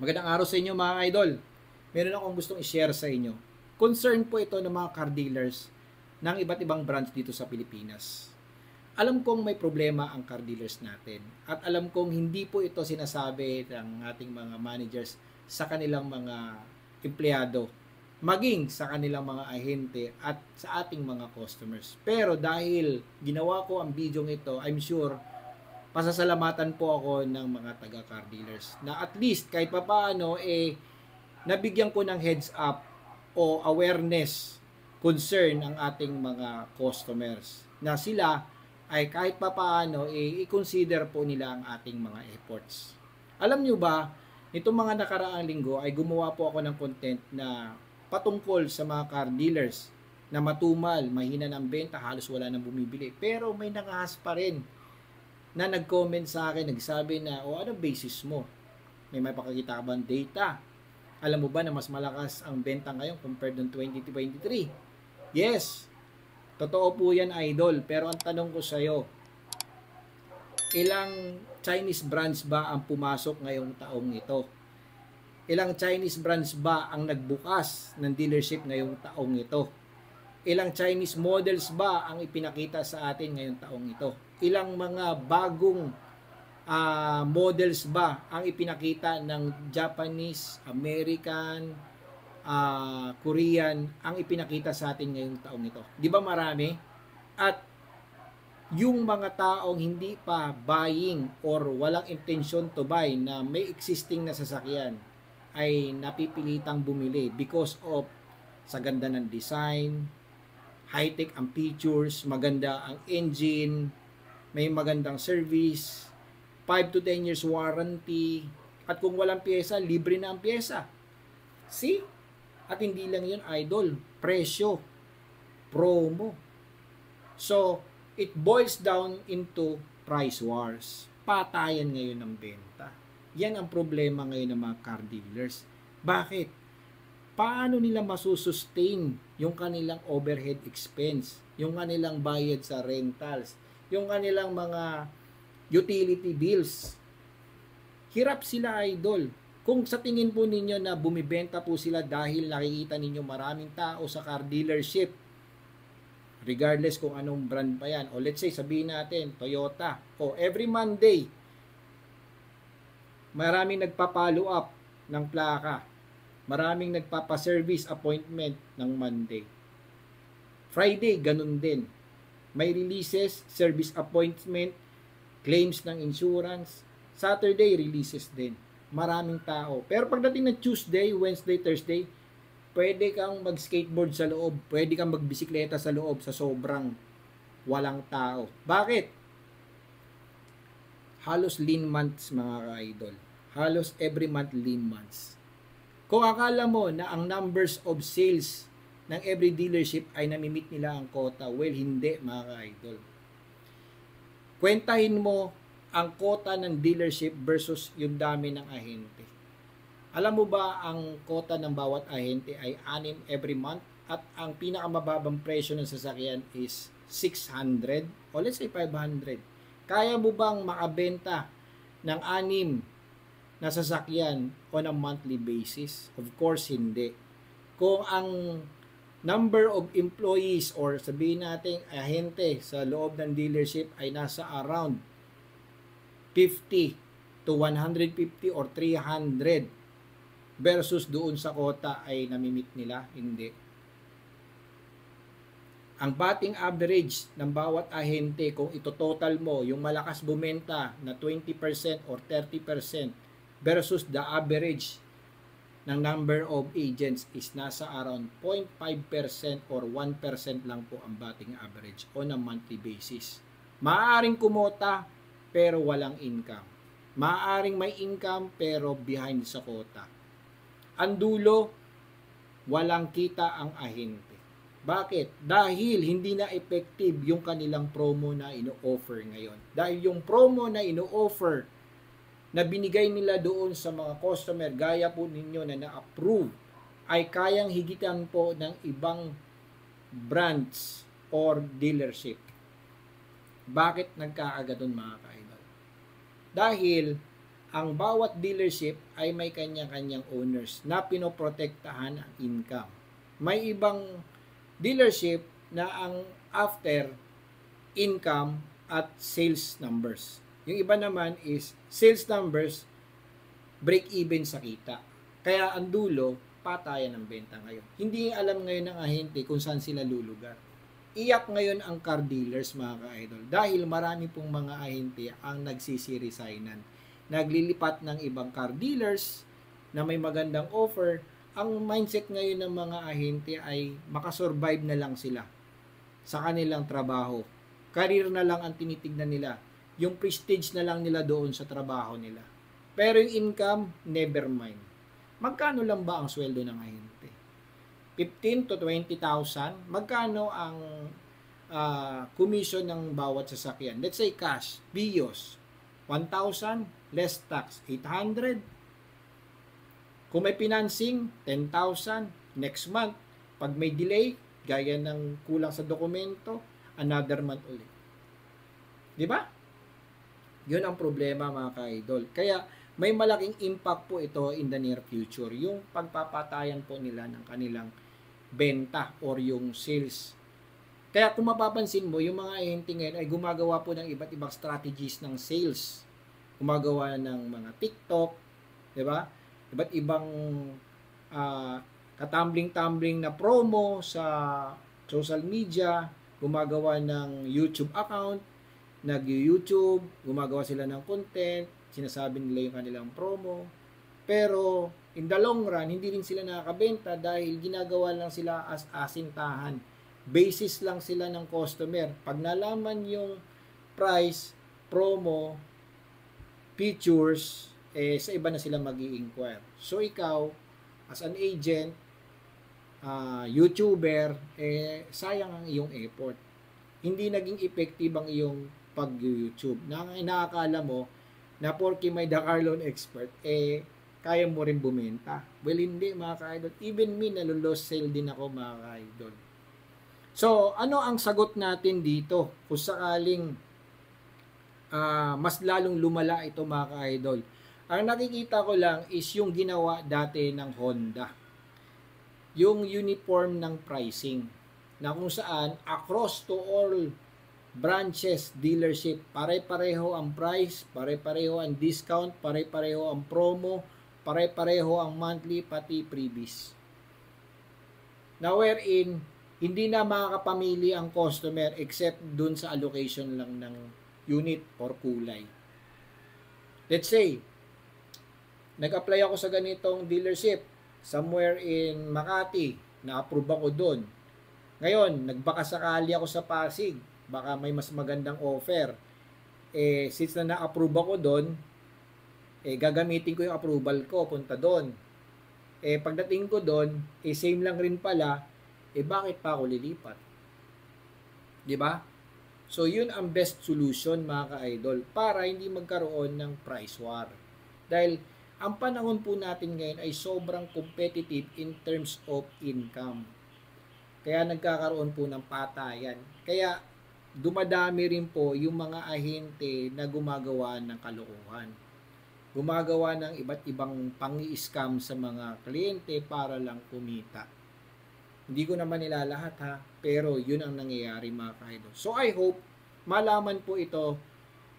Magandang araw sa inyo mga idol. Meron akong gustong i-share sa inyo. Concern po ito ng mga car dealers ng iba't ibang branch dito sa Pilipinas. Alam kong may problema ang car dealers natin at alam kong hindi po ito sinasabi ng ating mga managers sa kanilang mga empleyado, maging sa kanilang mga ahente at sa ating mga customers. Pero dahil ginawa ko ang video ito, I'm sure pasasalamatan po ako ng mga taga-car dealers na at least kahit papaano nabigyan ko ng heads up o awareness, concern ang ating mga customers na sila ay kahit papaano i-consider po nila ang ating mga efforts. Alam nyo ba, nitong mga nakaraang linggo ay gumawa po ako ng content na patungkol sa mga car dealers na matumal, mahina ng benta, halos wala nang bumibili. Pero may nakahas pa rin na nag-comment sa akin, nagsabi na, ano basis mo? May mapakakita ka bang data? Alam mo ba na mas malakas ang benta ngayon compared noong 2023? Yes, totoo po yan idol. Pero ang tanong ko sa'yo, ilang Chinese brands ba ang pumasok ngayong taong ito? Ilang Chinese brands ba ang nagbukas ng dealership ngayong taong ito? Ilang Chinese models ba ang ipinakita sa atin ngayong taong ito? Ilang mga bagong models ba ang ipinakita ng Japanese, American, Korean ang ipinakita sa atin ngayong taong ito? Di ba marami? At yung mga taong hindi pa buying or walang intention to buy na may existing na sasakyan ay napipilitang bumili because of sa ganda ng design, high-tech ang features, maganda ang engine, may magandang service, 5 to 10 years warranty, at kung walang pyesa, libre na ang pyesa. See? At hindi lang yun, idol, presyo, promo. So, it boils down into price wars. Patayan ngayon ng benta. Yan ang problema ngayon ng mga car dealers. Bakit? Paano nila masusustain yung kanilang overhead expense, yung kanilang bayad sa rentals, yung kanilang mga utility bills? Hirap sila idol. Kung sa tingin po ninyo na bumibenta po sila dahil nakikita ninyo maraming tao sa car dealership, regardless kung anong brand pa yan, o let's say sabihin natin Toyota, o every Monday maraming nagpa-follow up ng plaka, maraming nagpapa-service appointment ng Monday. Friday, ganun din. May releases, service appointment, claims ng insurance. Saturday, releases din. Maraming tao. Pero pagdating ng Tuesday, Wednesday, Thursday, pwede kang mag-skateboard sa loob, pwede kang magbisikleta sa loob sa sobrang walang tao. Bakit? Halos lean months mga ka-idol. Halos every month lean months. Kung akala mo na ang numbers of sales ng every dealership ay namimit nila ang quota, well, hindi mga ka-idol. Kwentahin mo ang quota ng dealership versus yung dami ng ahente. Alam mo ba ang quota ng bawat ahente ay 6 every month at ang pinakamababang presyo ng sasakyan is 600 o let's say 500. Kaya mo bang makabenta ng 6 na sasakyan on a monthly basis? Of course, hindi. Kung ang number of employees or sabihin natin ahente sa loob ng dealership ay nasa around 50 to 150 or 300 versus doon sa quota ay namimit nila, hindi. Ang batting average ng bawat ahente, kung ito total mo, yung malakas bumenta na 20% or 30% versus the average ng number of agents is nasa around 0.5% or 1% lang po ang batting average on a monthly basis. Maaaring kumota pero walang income. Maaaring may income pero behind sa quota. Ang dulo, walang kita ang ahente. Bakit? Dahil hindi na effective yung kanilang promo na ino-offer ngayon. Dahil yung promo na ino-offer na binigay nila doon sa mga customer, gaya po ninyo na na-approve, ay kayang higitan po ng ibang brands or dealership. Bakit nagkakaganon mga ka-idol? Dahil ang bawat dealership ay may kanya-kanyang owners na pinoprotektahan ang income. May ibang dealership na ang after income at sales numbers. Yung iba naman is sales numbers, break even sa kita. Kaya ang dulo, patayan ng benta ngayon. Hindi alam ngayon ng ahente kung saan sila lulugar. Iyak ngayon ang car dealers, mga ka-idol, dahil marami pong mga ahente ang nagsisiresignan. Naglilipat ng ibang car dealers na may magandang offer. Ang mindset ngayon ng mga ahente ay makasurvive na lang sila sa kanilang trabaho. Career na lang ang tinitignan nila. Yung prestige na lang nila doon sa trabaho nila. Pero yung income, never mind. Magkano lang ba ang sweldo ng ahente? 15 to 20,000? Magkano ang commission ng bawat sasakyan? Let's say cash, BIOS, 1,000, less tax, 800. Kung may financing, 10,000. Next month, pag may delay, gaya ng kulang sa dokumento, another month ulit. Di ba? Yun ang problema, mga ka-idol. Kaya may malaking impact po ito in the near future. Yung pagpapatayan po nila ng kanilang benta or yung sales. Kaya kung mapapansin mo, yung mga ahente ngayon ay gumagawa po ng iba't ibang strategies ng sales. Gumagawa ng mga TikTok, di ba? Iba't ibang katumbling-tumbling na promo sa social media, gumagawa ng YouTube account, nag-YouTube, gumagawa sila ng content, sinasabi nila yung kanilang promo. Pero in the long run, hindi rin sila nakakabenta dahil ginagawa lang sila as asintahan. Basis lang sila ng customer. Pag nalaman yung price, promo, features, sa iba na sila mag-i-inquire. So ikaw, as an agent, YouTuber, sayang ang iyong effort. Hindi naging effective ang iyong pag-YouTube. Nakakala mo na porke may Dakar Loan Expert, kaya mo rin bumenta. Well, hindi, mga ka-idol. Even me, nalolost sale din ako, mga ka-idol. So, ano ang sagot natin dito? Kung sakaling mas lalong lumala ito, mga ka-idol. Ang nakikita ko lang is yung ginawa dati ng Honda. Yung uniform ng pricing. Na kung saan, across to all branches, dealership, pare-pareho ang price, pare-pareho ang discount, pare-pareho ang promo, pare-pareho ang monthly, pati freebies. Now wherein, hindi na makakapamili ang customer except dun sa allocation lang ng unit or kulay. Let's say, nag-apply ako sa ganitong dealership somewhere in Makati, na-approve ako dun. Ngayon, nagbaka sakali ako sa Pasig, baka may mas magandang offer. Since na na-approve ako doon, gagamitin ko yung approval ko, punta doon. Pagdating ko doon, same lang rin pala, bakit pa ako lilipat? Di ba? So, yun ang best solution, mga ka-idol, para hindi magkaroon ng price war. Dahil, ang panahon po natin ngayon ay sobrang competitive in terms of income. Kaya nagkakaroon po ng patayan. Kaya, dumadami rin po yung mga ahente na gumagawa ng kalokohan. Gumagawa ng iba't ibang pang-i-scam sa mga kliyente para lang kumita. Hindi ko naman nilalahat ha, pero yun ang nangyayari, mga ka-idol. So I hope malaman po ito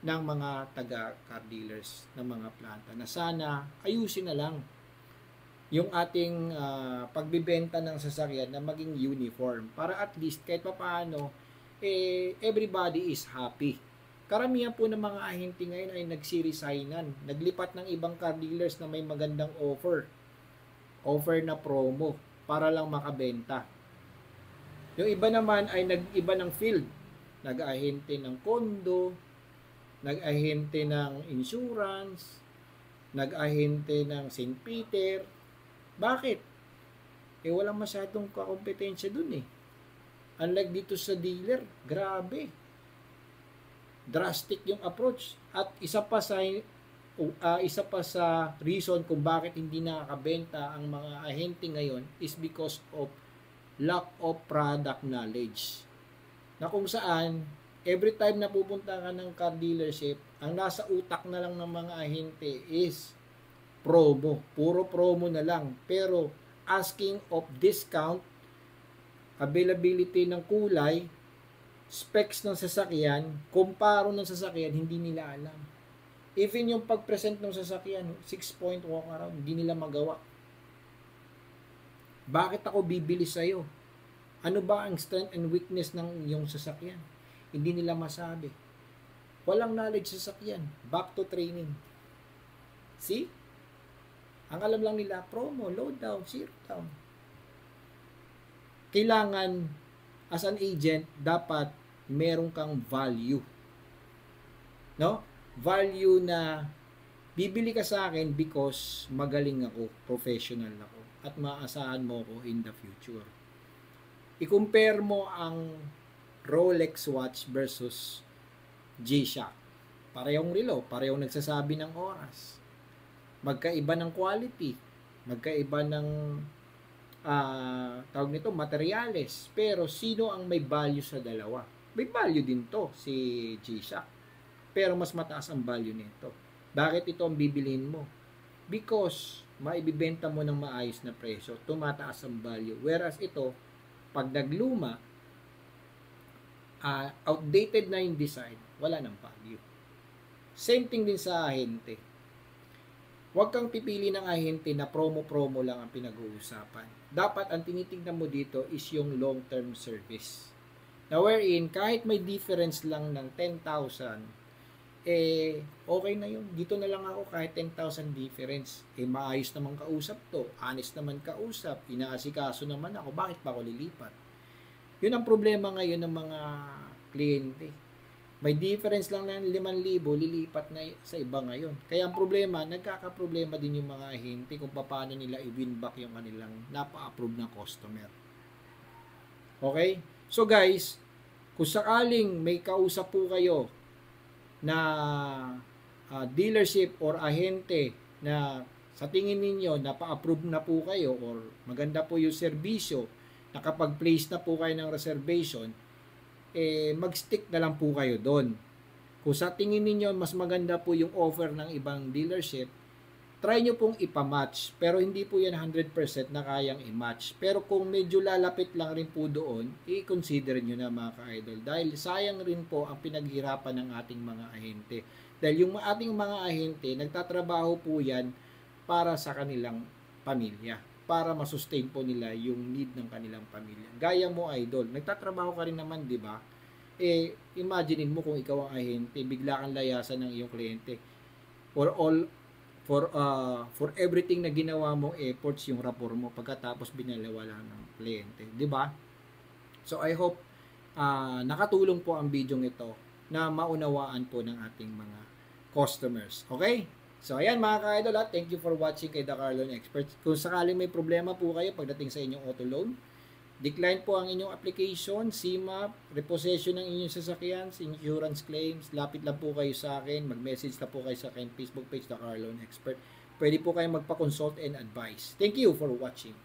ng mga taga-car dealers, ng mga planta, na sana ayusin na lang yung ating pagbibenta ng sasakyan na maging uniform para at least kahit papaano everybody is happy. Karamihan po ng mga ahente ngayon ay nagsiresignan, naglipat ng ibang car dealers na may magandang offer na promo para lang makabenta. Yung iba naman ay nag-iba ng field, nag-ahente ng kondo, nag-ahente ng insurance, nag-ahente ng St. Peter. Bakit? Walang masyadong kakompetensya dun eh. Unlike dito sa dealer, grabe. Drastic yung approach. At isa pa sa reason kung bakit hindi nakakabenta ang mga ahente ngayon is because of lack of product knowledge. Na kung saan, Every time na pupunta ka ng car dealership, ang nasa utak na lang ng mga ahente is promo. Puro promo na lang. Pero asking of discount, availability ng kulay, specs ng sasakyan, kumparo ng sasakyan, hindi nila alam. Even yung pag-present ng sasakyan, 6-point walk around, hindi nila magawa. Bakit ako bibili sa'yo? Ano ba ang strength and weakness ng yung sasakyan? Hindi nila masabi. Walang knowledge sa sasakyan. Back to training. See? Ang alam lang nila, promo, low down, zero down. Kailangan, as an agent, dapat meron kang value. No? Value na bibili ka sa akin because magaling ako, professional ako, at maaasahan mo ako in the future. I-compare mo ang Rolex watch versus G-Shock. Parehong relo, parehong nagsasabi ng oras. Magkaiba ng quality, magkaiba ng tawag nito, materyales. Pero sino ang may value sa dalawa? May value din to, si G-Shock. Pero mas mataas ang value nito. Bakit ito ang bibilhin mo? Because maibibenta mo ng maayos na presyo, tumataas ang value. Whereas ito, pag nagluma, outdated na yung design, wala nang value. Same thing din sa ahente. Huwag kang pipili ng ahente na promo-promo lang ang pinag-uusapan. Dapat ang tinitingnan mo dito is yung long-term service. Na wherein, kahit may difference lang ng 10,000, okay na yun. Dito na lang ako kahit 10,000 difference. Maayos naman kausap to. Honest naman kausap. Inaasikaso naman ako. Bakit pa ako lilipat? Yun ang problema ngayon ng mga kliyente. May difference lang ng 5,000, lilipat na sa iba ngayon. Kaya ang problema, nagkakaproblema din yung mga ahente kung paano nila i-win back yung kanilang napa-approve na customer. Okay? So guys, kung sakaling may kausap po kayo na dealership or ahente na sa tingin ninyo napa-approve na po kayo or maganda po yung serbisyo, nakapag-place na po kayo ng reservation, mag-stick na lang po kayo doon. Kung sa tingin ninyo mas maganda po yung offer ng ibang dealership, try nyo pong ipamatch. Pero hindi po yan 100% na kayang i-match. Pero kung medyo lalapit lang rin po doon, i-consider nyo na mga ka-idol. Dahil sayang rin po ang pinaghirapan ng ating mga ahente. Dahil yung ating mga ahente, nagtatrabaho po yan para sa kanilang pamilya. Para masustain po nila yung need ng kanilang pamilya. Gaya mo, idol, nagtatrabaho ka rin naman, di ba? Imaginein mo kung ikaw ang ahente, bigla kang layasan ng iyong kliyente. For everything na ginawa mo efforts yung rapport mo pagkatapos binalawala ng kliyente, di ba? So I hope nakatulong po ang video ito na maunawaan po ng ating mga customers. Okay? So ayan mga ka-idol, thank you for watching kay The Car Loan Expert. Kung sakaling may problema po kayo pagdating sa inyong auto loan, decline po ang inyong application, CMAP, repossession ng inyong sasakyan, insurance claims, lapit lang po kayo sa akin, mag-message na po kayo sa akin, Facebook page The Car Loan Expert. Pwede po kayong magpa-consult and advise. Thank you for watching.